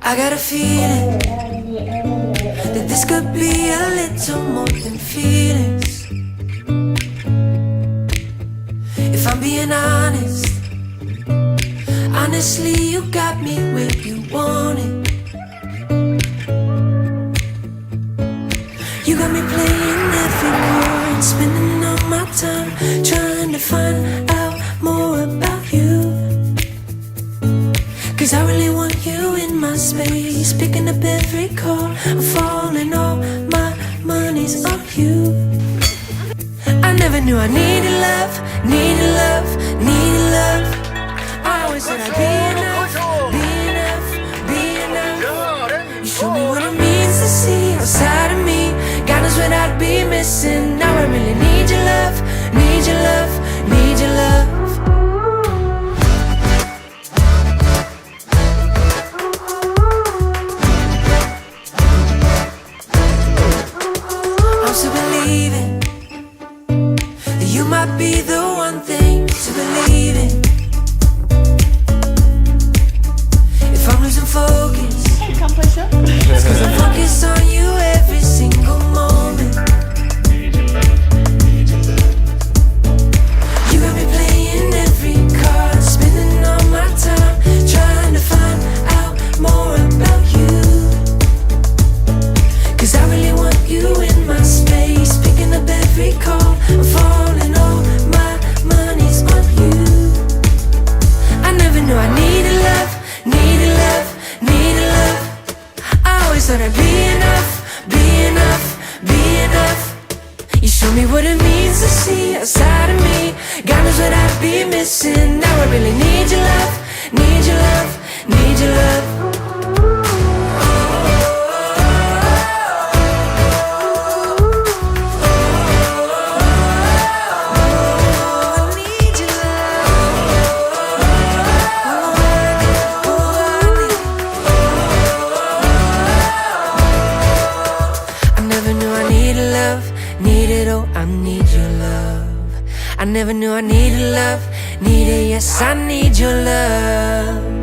I got a feeling that this could be a little more than feelings. If I'm being honest, honestly, you got me where you want it. You got me playing every chord, spending all my time trying to find out more about you. Cause I really want you in my space, picking up every call, I'm falling, all my money's on you. I never knew I needed love, needed love, needed love. I always said I'd be enough, be enough, be enough. You show me what it means to see outside of me. God knows what I'd be missing. Now I really need your love, need your love, need your love. I'm still believing that you might be the one thing to believe in. If I'm losing focus, it's cause I'm focused on you every single moment. You got me playing every card, spending all my time trying to find out more about you. Cause I really want you in my space, picking up every call, I'm falling, all my money's on you. I never knew I needed love, needed love, needed love. I always thought I'd be enough, be enough, be enough. You show me what it means to see outside of me. God knows what I'd be missing. Now I really need your love, need your love, need your love. I never knew I needed love, needed, yes, I need your love.